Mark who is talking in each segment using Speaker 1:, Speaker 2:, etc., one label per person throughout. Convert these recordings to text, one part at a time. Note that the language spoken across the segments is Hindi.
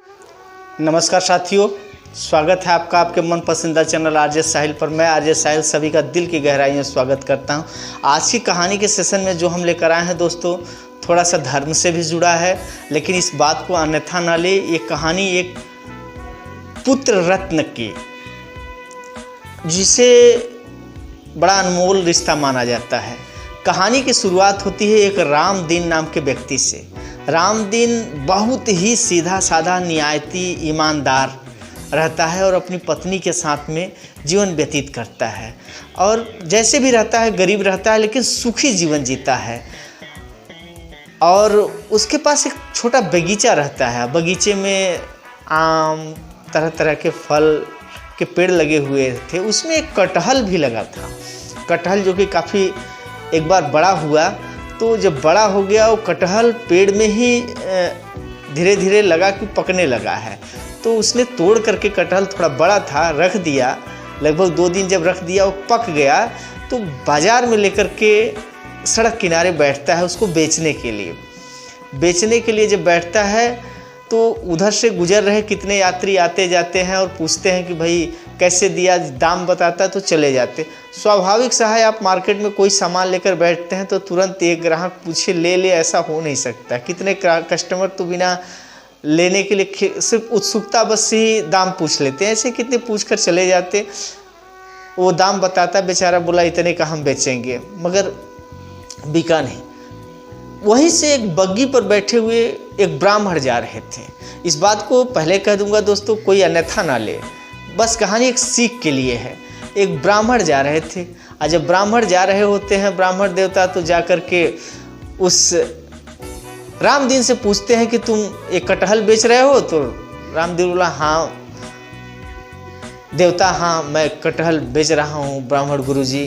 Speaker 1: नमस्कार साथियों, स्वागत है आपका आपके मन पसंदीदा चैनल आरजे साहिल पर। मैं आरजे साहिल सभी का दिल की गहराई में स्वागत करता हूं। आज की कहानी के सेशन में जो हम लेकर आए हैं दोस्तों, थोड़ा सा धर्म से भी जुड़ा है, लेकिन इस बात को अन्यथा ना ले। ये कहानी एक पुत्र रत्न की, जिसे बड़ा अनमोल रिश्ता माना जाता है। कहानी की शुरुआत होती है एक रामदीन नाम के व्यक्ति से। रामदीन बहुत ही सीधा साधा, नियायती, ईमानदार रहता है और अपनी पत्नी के साथ में जीवन व्यतीत करता है। और जैसे भी रहता है, गरीब रहता है, लेकिन सुखी जीवन जीता है। और उसके पास एक छोटा बगीचा रहता है। बगीचे में आम, तरह तरह के फल के पेड़ लगे हुए थे। उसमें एक कटहल भी लगा था। कटहल जो कि काफ़ी एक बार बड़ा हुआ, तो जब बड़ा हो गया वो कटहल पेड़ में ही धीरे धीरे लगा कि पकने लगा है। तो उसने तोड़ करके, कटहल थोड़ा बड़ा था, रख दिया। लगभग 2 दिन जब रख दिया, वो पक गया, तो बाज़ार में लेकर के सड़क किनारे बैठता है उसको बेचने के लिए। बेचने के लिए जब बैठता है तो उधर से गुजर रहे कितने यात्री आते जाते हैं और पूछते हैं कि भाई कैसे दिया, दाम बताता है तो चले जाते। स्वाभाविक सा है, आप मार्केट में कोई सामान लेकर बैठते हैं तो तुरंत एक ग्राहक पूछे ले ले, ऐसा हो नहीं सकता। कितने कस्टमर तो बिना लेने के लिए सिर्फ उत्सुकता बस ही दाम पूछ लेते हैं। ऐसे कितने पूछ कर चले जाते। वो दाम बताता, बेचारा बोला इतने का हम बेचेंगे, मगर बिका नहीं। वहीं से एक बग्गी पर बैठे हुए एक ब्राह्मण जा रहे थे। इस बात को पहले कह दूंगा दोस्तों, कोई अन्यथा ना ले, बस कहानी एक सीख के लिए है। एक ब्राह्मण जा रहे थे, और जब ब्राह्मण जा रहे होते हैं, ब्राह्मण देवता तो जा कर के उस रामदीन से पूछते हैं कि तुम एक कटहल बेच रहे हो? तो रामदीन बोला हाँ देवता, हाँ मैं कटहल बेच रहा हूँ ब्राह्मण गुरुजी।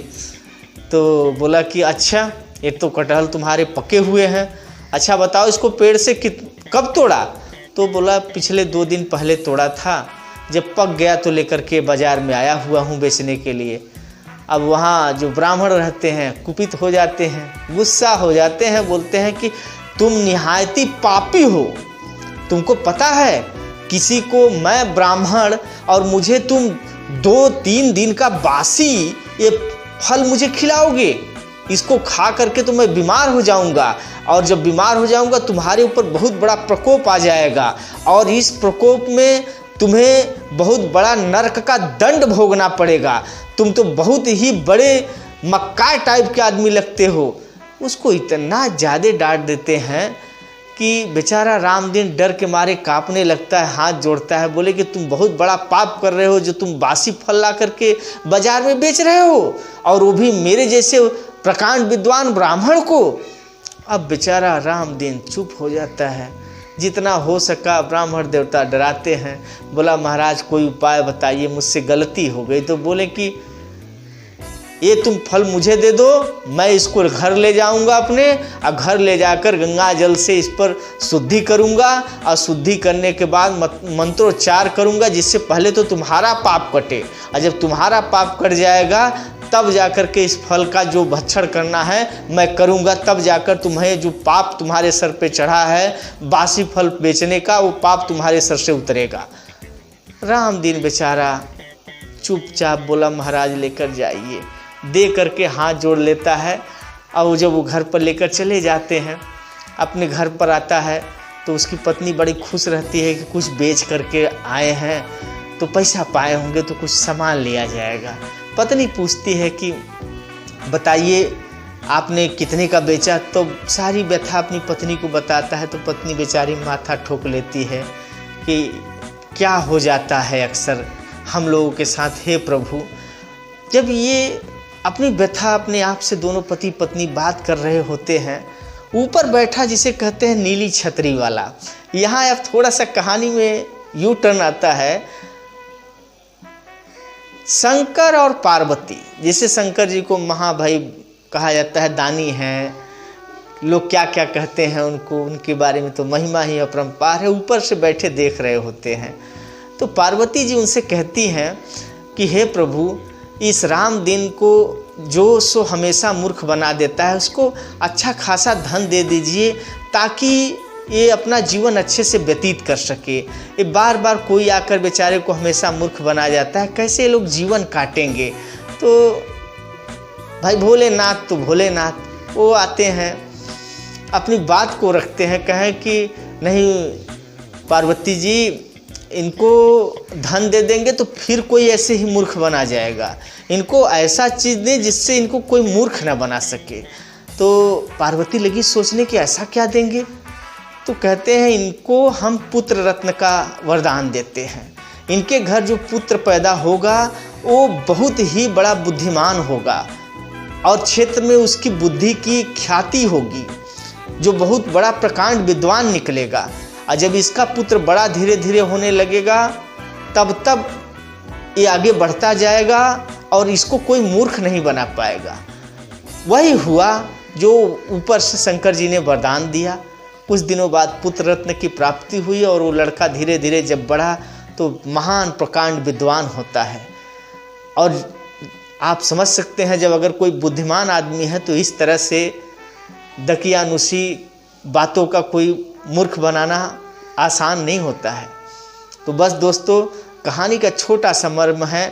Speaker 1: तो बोला कि अच्छा, ये तो कटहल तुम्हारे पके हुए हैं, अच्छा बताओ इसको पेड़ से कब तोड़ा? तो बोला पिछले 2 दिन पहले तोड़ा था, जब पक गया तो लेकर के बाज़ार में आया हुआ हूँ बेचने के लिए। अब वहाँ जो ब्राह्मण रहते हैं कुपित हो जाते हैं, गुस्सा हो जाते हैं, बोलते हैं कि तुम निहायती पापी हो। तुमको पता है किसी को मैं ब्राह्मण और मुझे तुम 2-3 दिन का बासी ये फल मुझे खिलाओगे? इसको खा करके तो मैं बीमार हो जाऊंगा, और जब बीमार हो जाऊंगा तुम्हारे ऊपर बहुत बड़ा प्रकोप आ जाएगा, और इस प्रकोप में तुम्हें बहुत बड़ा नरक का दंड भोगना पड़ेगा। तुम तो बहुत ही बड़े मक्कार टाइप के आदमी लगते हो। उसको इतना ज़्यादा डांट देते हैं कि बेचारा रामदीन डर के मारे कांपने लगता है, हाथ जोड़ता है। बोले कि तुम बहुत बड़ा पाप कर रहे हो, जो तुम बासी फल ला करके बाजार में बेच रहे हो, और वो भी मेरे जैसे प्रकांड विद्वान ब्राह्मण को। अब बेचारा रामदीन चुप हो जाता है। जितना हो सका ब्राह्मण देवता डराते हैं। बोला महाराज कोई उपाय बताइए, मुझसे गलती हो गई। तो बोले कि ये तुम फल मुझे दे दो, मैं इसको घर ले जाऊंगा अपने, और घर ले जाकर गंगा जल से इस पर शुद्धि करूंगा, और शुद्धि करने के बाद मंत्रोच्चार करूंगा, जिससे पहले तो तुम्हारा पाप कटे, और जब तुम्हारा पाप कट जाएगा तब जाकर के इस फल का जो भक्षण करना है मैं करूंगा। तब जाकर तुम्हें जो पाप तुम्हारे सर पे चढ़ा है बासी फल बेचने का, वो पाप तुम्हारे सर से उतरेगा। रामदीन बेचारा चुपचाप बोला महाराज लेकर जाइए। दे करके हाथ जोड़ लेता है। और जब वो घर पर लेकर चले जाते हैं, अपने घर पर आता है तो उसकी पत्नी बड़ी खुश रहती है कि कुछ बेच करके आए हैं तो पैसा पाए होंगे तो कुछ सामान लिया जाएगा। पत्नी पूछती है कि बताइए आपने कितने का बेचा? तो सारी व्यथा अपनी पत्नी को बताता है। तो पत्नी बेचारी माथा ठोक लेती है कि क्या हो जाता है अक्सर हम लोगों के साथ, हे प्रभु। जब ये अपनी व्यथा अपने आप से दोनों पति पत्नी बात कर रहे होते हैं, ऊपर बैठा जिसे कहते हैं नीली छतरी वाला। यहाँ अब थोड़ा सा कहानी में यू टर्न आता है। शंकर और पार्वती, जिसे शंकर जी को महाभाई कहा जाता है, दानी हैं, लोग क्या क्या कहते हैं उनको, उनके बारे में तो महिमा ही अपरंपार है, ऊपर से बैठे देख रहे होते हैं। तो पार्वती जी उनसे कहती हैं कि हे प्रभु, इस रामदीन को जो सो हमेशा मूर्ख बना देता है, उसको अच्छा खासा धन दे दीजिए ताकि ये अपना जीवन अच्छे से व्यतीत कर सके। ये बार बार कोई आकर बेचारे को हमेशा मूर्ख बना जाता है, कैसे ये लोग जीवन काटेंगे। तो भाई भोलेनाथ तो भोलेनाथ, वो आते हैं अपनी बात को रखते हैं, कहें कि नहीं पार्वती जी इनको धन दे देंगे तो फिर कोई ऐसे ही मूर्ख बना जाएगा, इनको ऐसा चीज़ दें जिससे इनको कोई मूर्ख ना बना सके। तो पार्वती लगी सोचने कि ऐसा क्या देंगे। तो कहते हैं इनको हम पुत्र रत्न का वरदान देते हैं, इनके घर जो पुत्र पैदा होगा वो बहुत ही बड़ा बुद्धिमान होगा और क्षेत्र में उसकी बुद्धि की ख्याति होगी, जो बहुत बड़ा प्रकांड विद्वान निकलेगा। और जब इसका पुत्र बड़ा धीरे धीरे होने लगेगा तब ये आगे बढ़ता जाएगा और इसको कोई मूर्ख नहीं बना पाएगा। वही हुआ जो ऊपर से शंकर जी ने वरदान दिया। कुछ दिनों बाद पुत्र रत्न की प्राप्ति हुई और वो लड़का धीरे धीरे जब बढ़ा तो महान प्रकांड विद्वान होता है। और आप समझ सकते हैं जब अगर कोई बुद्धिमान आदमी है तो इस तरह से दकियानुसी बातों का कोई मूर्ख बनाना आसान नहीं होता है। तो बस दोस्तों, कहानी का छोटा सा मर्म है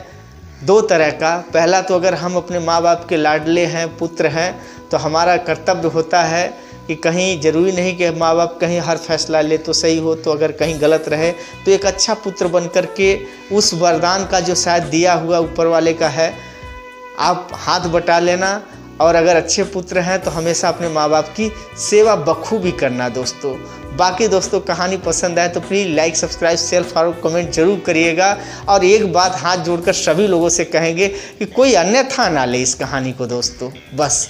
Speaker 1: दो तरह का। पहला तो अगर हम अपने माँ बाप के लाडले हैं, पुत्र हैं, तो हमारा कर्तव्य होता है कि कहीं ज़रूरी नहीं कि माँ बाप कहीं हर फैसला ले तो सही हो, तो अगर कहीं गलत रहे तो एक अच्छा पुत्र बन कर के उस वरदान का जो शायद दिया हुआ ऊपर वाले का है आप हाथ बटा लेना। और अगर अच्छे पुत्र हैं तो हमेशा अपने माँ बाप की सेवा बखूबी करना दोस्तों। बाकी दोस्तों कहानी पसंद आए तो please like, subscribe, share, forward, comment जरूर करिएगा। और एक बात हाथ जोड़कर सभी लोगों से कहेंगे कि कोई अन्यथा ना ले इस कहानी को दोस्तों। बस